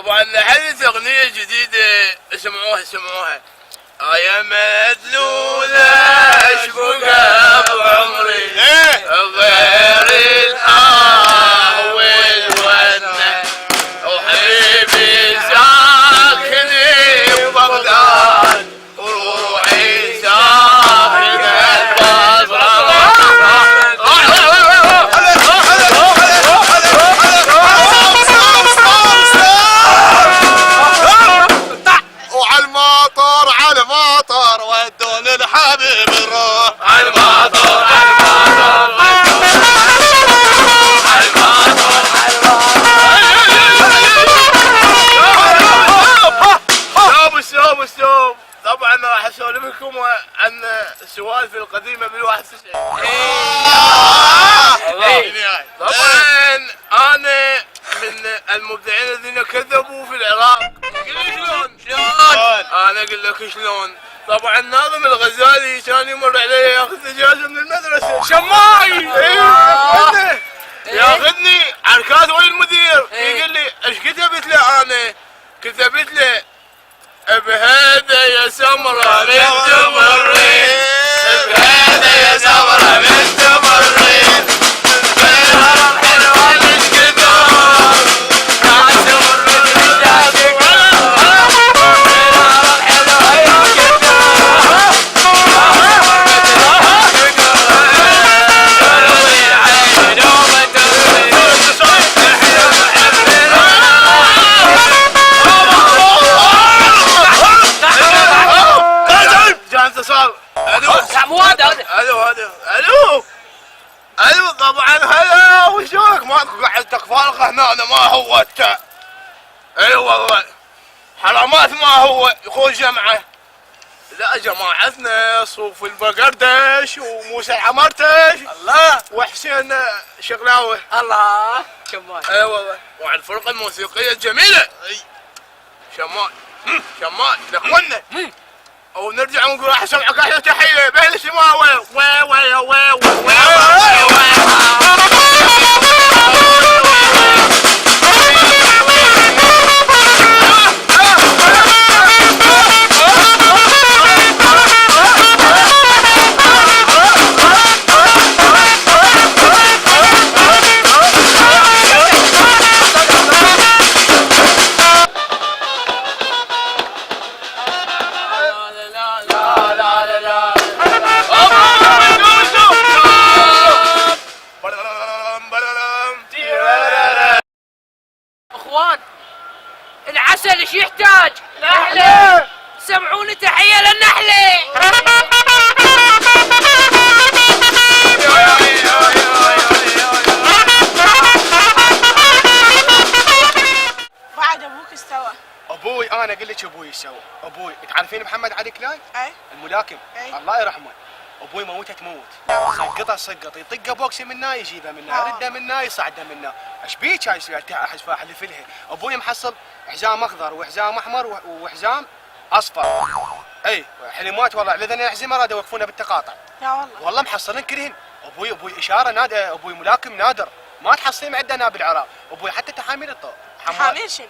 طبعا لحدث اغنية جديدة اسمعوها يا مدلولة اشبقها بعمري غير الآه والونة وحبيبي ساكني ببغداد وروحي ساكنة ببصرة على المطر ودون الحبيب الروح على المطر شوف طبعا راح اسولف لكم عن السوالف القديمه بالواحد طبعا انا من المبدعين الذين كذبوا في العراق. شلون؟ انا اقول لك شلون. طبعا ناظم الغزالي كان يمر علي ياخذ اجازه من المدرسه شماي ياخذني عركات ويا المدير يقول لي ايش كتبت له؟ انا كتبت له بهذا يا سمره من تمرين بهذا يا سمره من تمرين بالهرم حلوه مش كثر تعتبر من رجالك بالهرم حلوه يا الو طبعا هلا وشوك ما قعدتك فارغه هنا انا ما هو انت. اي والله حرامات ما هو يقول جمعه. لا جماعتنا صوف البقردش وموسى العمرتش الله وحسين شغلاوي الله شمال. اي والله وعلى الفرقه الموسيقيه الجميله اي شمال لاخواننا ونرجع ونقول راح اسمعك احلى تحيه بين السماوي العسل ايش يحتاج؟ نحله. سمعوني تحيه للنحله. بعد ابوك استوى. ابوي انا اقول لك ابوي ايش سوى. ابوي تعرفين محمد علي كلاي؟ اي الملاكم أي. الله يرحمه. ابوي موته تموت سقط يطقه بوكسي منه يجيبه منه يرده منه يصعده منه. ايش بيك هاي احلف لها. ابوي محصل حزام اخضر وحزام احمر وحزام اصفر. اي حلمات والله لذن الحزمه رادوا يوقفونه بالتقاطع. يا والله محصلين كلهن. ابوي اشاره نادر. ابوي ملاكم نادر ما تحصلين عندنا بالعراق. ابوي حتى تحاميل الطو حامل شنو؟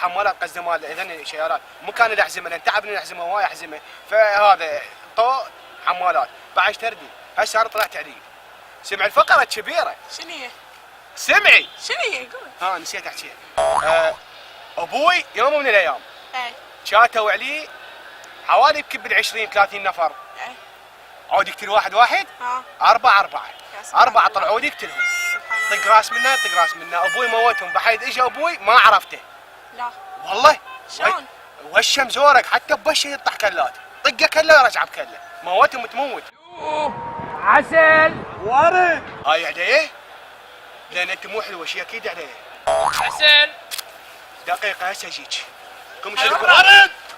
حمالات قصدي مال اذن سيارات مو كان الاحزمه لان تعبني الاحزمه هواي احزمه فهذا طو حمالات بعد تردي هسه صار طلعت علي. سمع الفقره الكبيره شنو هي؟ سمعي شنو هي قول. نسيت احكيها. ابوي يوم من الايام اي شاتوا علي حوالي يمكن 20 30 نفر. اي عود يقتل واحد أربعة طلعوا لي يقتلهم. طق راس منه ابوي موتهم بحيث اجى ابوي ما عرفته. لا والله شلون؟ وشم زورق حتى بوشه يطح كلات طقه كله رجع بكله موتهم تموت. عسل وارد هاي عليه لان انت مو حلوه شي اكيد عليه. عسل دقيقه هسه اجيك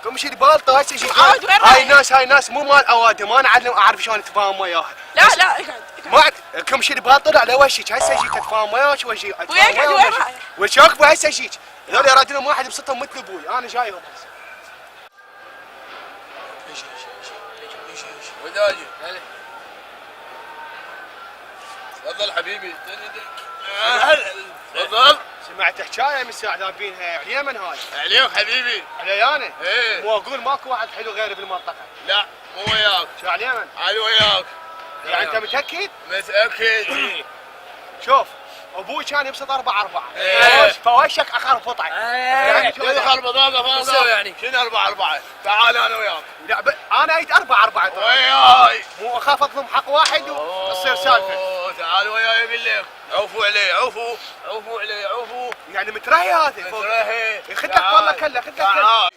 كمشي البالطه هسه اجيك. هاي ناس مو مال اوادم انا اعرف شلون اتفاهم وياها. لا ما كمشي البالطه على وشك هسه اجيك اتفاهم وياك وجهي وين رايح؟ وشاكبه هسه اجيك. هذول يرادون واحد بصتهم مثل ابوي انا جايهم هسه. وداجي تفضل حبيبي تفضل سمعت حكايه من ساعه ذابينها اليمن هاي. عليك حبيبي. علي انا؟ ايه. مو اقول ماكو واحد حلو غيري بالمنطقه. لا مو وياك. شو على اليمن؟ على وياك. يعني انت متاكد؟ متاكد. شوف ابوي كان يبسط 4 إيه. فوشك اخر فطعه. يعني شو دخل بطاقه فوق؟ نسوي يعني؟ شنو 4 تعال انا وياك. لا انا ايد 4 وياي. مو اخاف اظلم حق واحد وتصير سالفه. تعال وياي اقول لك. عوفوا علي عوفوا علي عوفوا. يعني مترهي هذا فوق. مترهي. يخدك والله كله خدك. تعال.